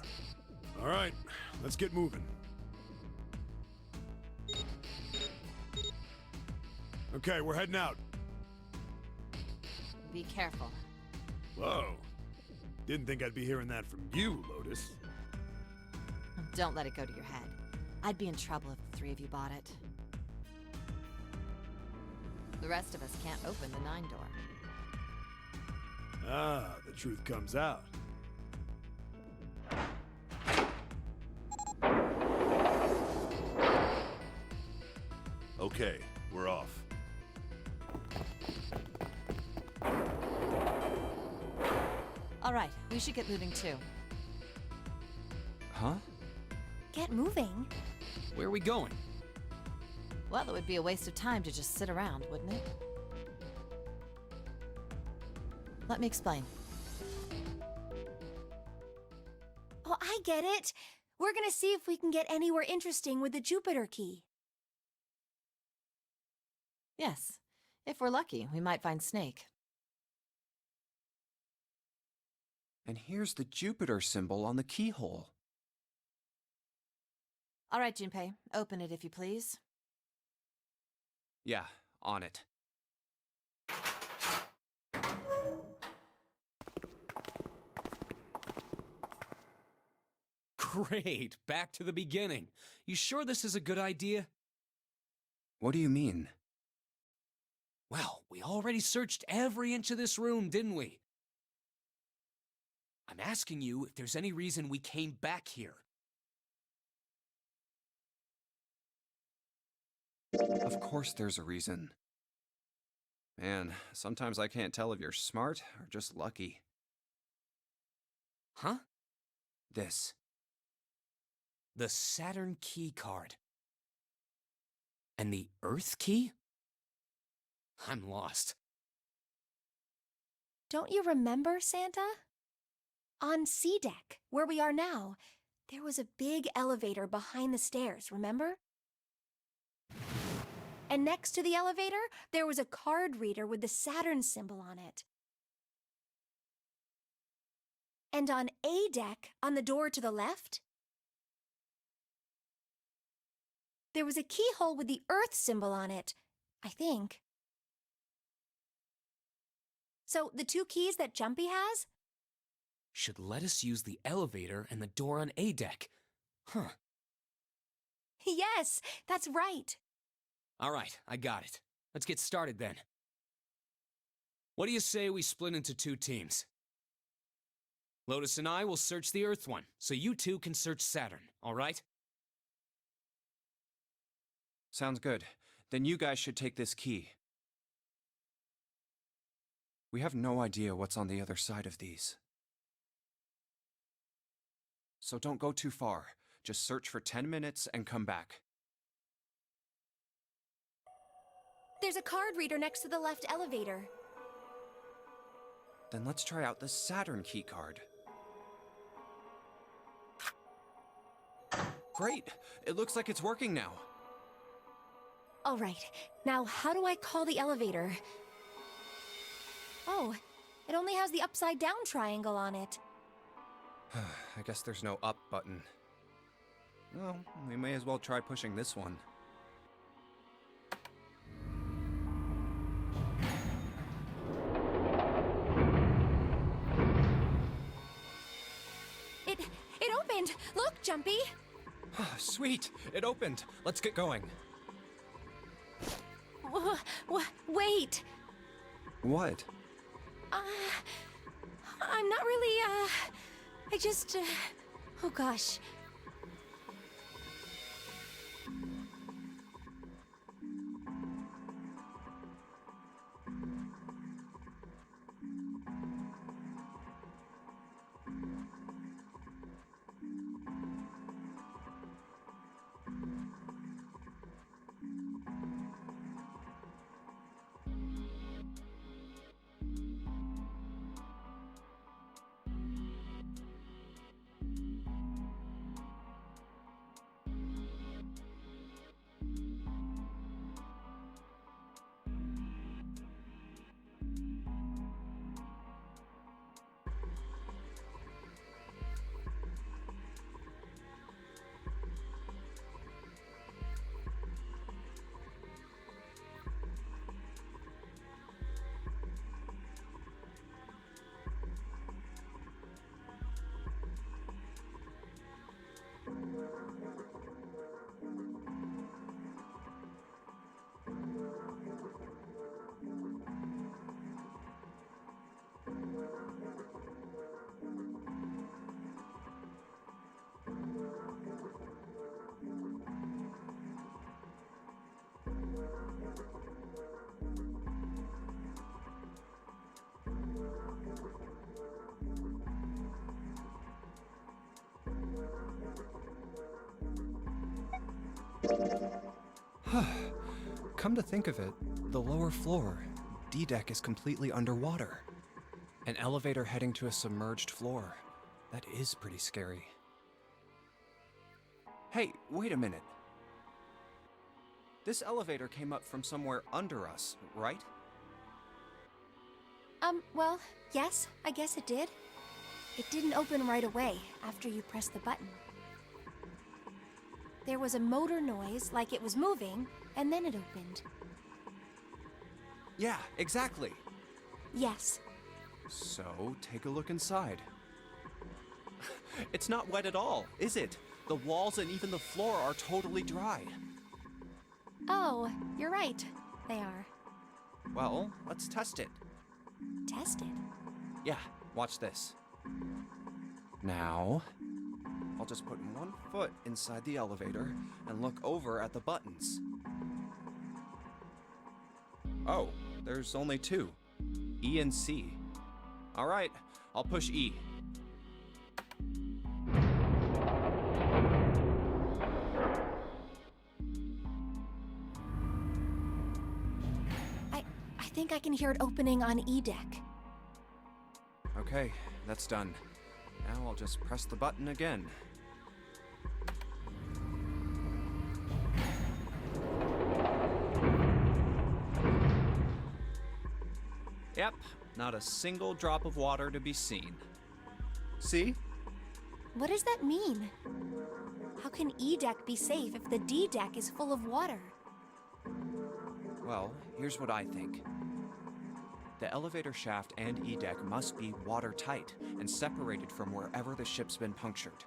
All right, let's get moving. Okay, we're heading out. Be careful. Whoa. Didn't think I'd be hearing that from you, Lotus. Don't let it go to your head. I'd be in trouble if the 3 of you bought it. The rest of us can't open the 9 door. Ah, the truth comes out. Okay, we're off. All right, we should get moving too. Huh? Get moving. Where are we going? Well, it would be a waste of time to just sit around, wouldn't it? Let me explain. Oh, I get it. We're gonna see if we can get anywhere interesting with the Jupiter key. Yes. If we're lucky, we might find Snake. And here's the Jupiter symbol on the keyhole. All right, Junpei. Open it if you please. Yeah, on it. Great, back to the beginning. You sure this is a good idea? What do you mean? Well, we already searched every inch of this room, didn't we? I'm asking you if there's any reason we came back here. Of course there's a reason. Man, sometimes I can't tell if you're smart or just lucky. Huh? This. The Saturn key card. And the Earth key? I'm lost. Don't you remember, Santa? On C deck, where we are now, there was a big elevator behind the stairs, remember? And next to the elevator, there was a card reader with the Saturn symbol on it. And on A deck, on the door to the left, there was a keyhole with the Earth symbol on it, I think. So the two keys that Jumpy has? Should let us use the elevator and the door on A deck. Huh. Yes, that's right. All right, I got it. Let's get started then. What do you say we split into two teams? Lotus and I will search the Earth one, so you two can search Saturn, all right? Sounds good. Then you guys should take this key. We have no idea what's on the other side of these. So don't go too far. Just search for 10 minutes and come back. There's a card reader next to the left elevator. Then let's try out the Saturn key card. Great! It looks like it's working now. All right, now how do I call the elevator? Oh, it only has the upside down triangle on it. I guess there's no up button. Well, we may as well try pushing this one. It opened! Look, Jumpy! Sweet! It opened! Let's get going. Wait! What? I'm not really, I just, oh gosh. Come to think of it, the lower floor, D-deck, is completely underwater. An elevator heading to a submerged floor. That is pretty scary. Hey, wait a minute. This elevator came up from somewhere under us, right? Well, yes, I guess it did. It didn't open right away after you pressed the button. There was a motor noise like it was moving, and then it opened. Yeah, exactly. Yes. So, take a look inside. It's not wet at all, is it? The walls and even the floor are totally dry. Oh, you're right. They are. Well, let's test it. Tested. Yeah, watch this. Now, I'll just put one foot inside the elevator and look over at the buttons. Oh, there's only two. E and C. All right, I'll push E. I think I can hear it opening on E deck. Okay, that's done. Now I'll just press the button again. Yep, not a single drop of water to be seen. See? What does that mean? How can E deck be safe if the D deck is full of water? Well, here's what I think. The elevator shaft and E deck must be watertight and separated from wherever the ship's been punctured.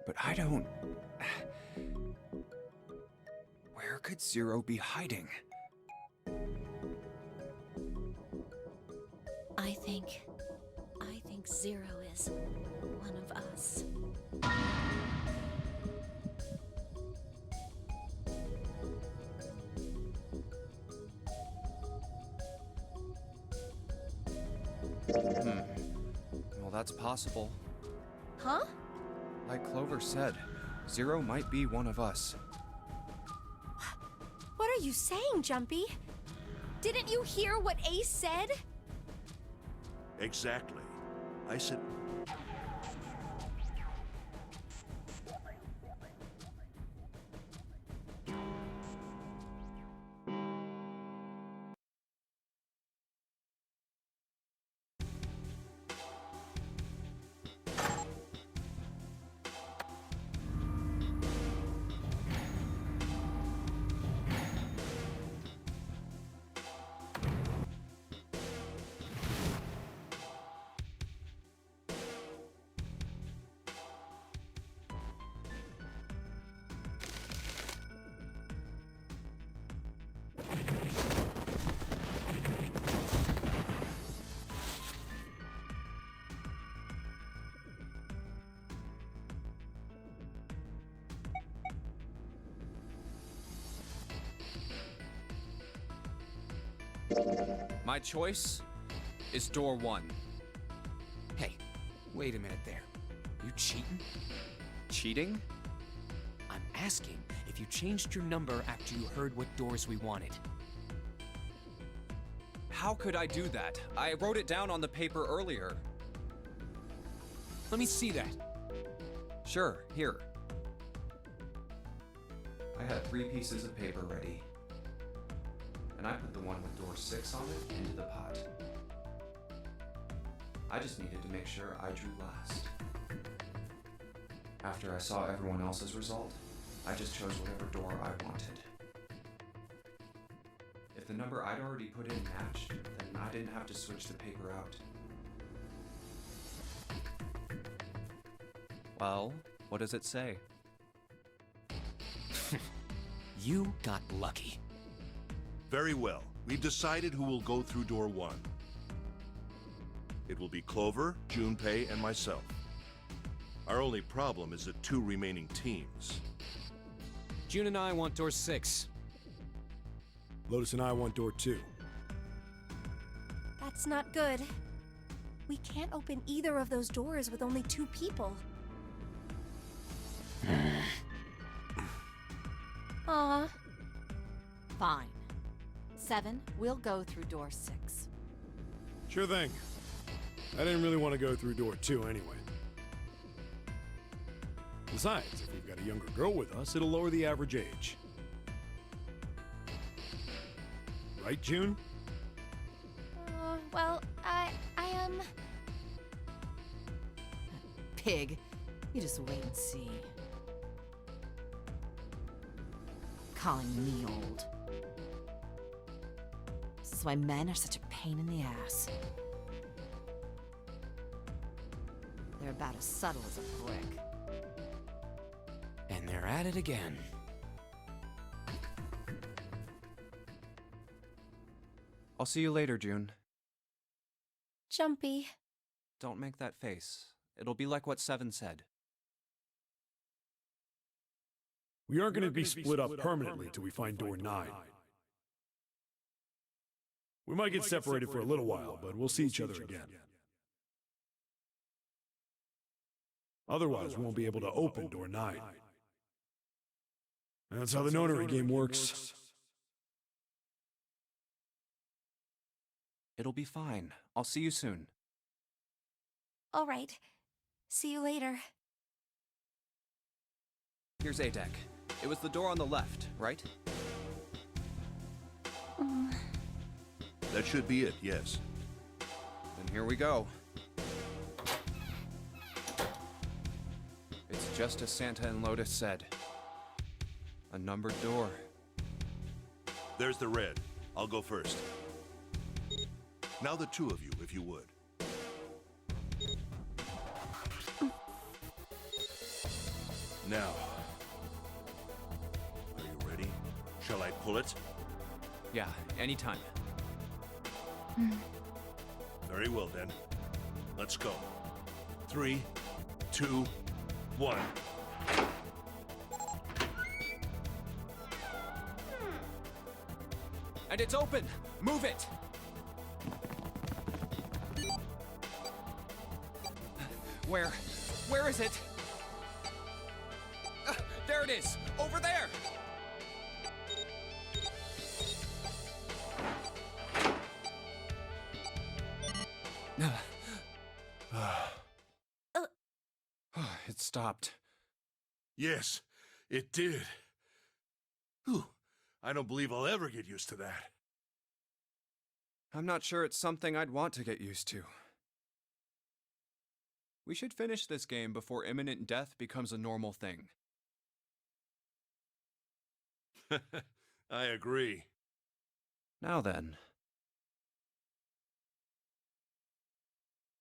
But I don't... Where could Zero be hiding? I think Zero is one of us. Well, that's possible. Huh? Like Clover said, Zero might be one of us. What are you saying, Jumpy? Didn't you hear what Ace said? Exactly. I said... My choice is door 1. Hey, wait a minute there. You cheating? Cheating? I'm asking if you changed your number after you heard what doors we wanted. How could I do that? I wrote it down on the paper earlier. Let me see that. Sure, here. I had 3 pieces of paper ready. And I put the one with door 6 on it into the pot. I just needed to make sure I drew last. After I saw everyone else's result, I just chose whatever door I wanted. If the number I'd already put in matched, then I didn't have to switch the paper out. Well, what does it say? You got lucky. Very well. We've decided who will go through door 1. It will be Clover, Junpei, and myself. Our only problem is the 2 remaining teams. June and I want door 6. Lotus and I want door 2. That's not good. We can't open either of those doors with only 2 people. Aw. Fine. 7, we'll go through door 6. Sure thing. I didn't really want to go through door 2 anyway. Besides, if we've got a younger girl with us, it'll lower the average age. Right, June? Well, I Pig. You just wait and see. Calling me old. This is why men are such a pain in the ass. They're about as subtle as a brick. And they're at it again. I'll see you later, June. Jumpy. Don't make that face. It'll be like what Seven said. We aren't going to be split up permanently till we find door 9. We might get separated for a little while, but we'll see each other again. Otherwise, we won't be able to open door 9. That's how the nonary game works. It'll be fine. I'll see you soon. All right. See you later. Here's A deck. It was the door on the left, right? That should be it, yes. Then here we go. It's just as Santa and Lotus said. A numbered door. There's the red. I'll go first. Now the 2 of you, if you would. Now. Are you ready? Shall I pull it? Yeah, anytime. Very well then. Let's go. 3, 2, 1. And it's open! Move it! Where is it? There it is! Over there! It stopped. Yes, it did. Whew. I don't believe I'll ever get used to that. I'm not sure it's something I'd want to get used to. We should finish this game before imminent death becomes a normal thing. I agree. Now then.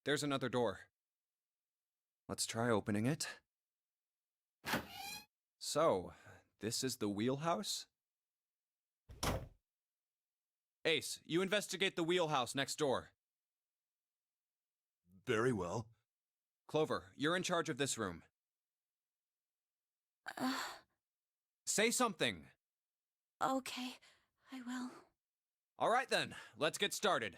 There's another door. Let's try opening it. So, this is the wheelhouse? Ace, you investigate the wheelhouse next door. Very well. Clover, you're in charge of this room. Say something! Okay, I will. All right then, let's get started.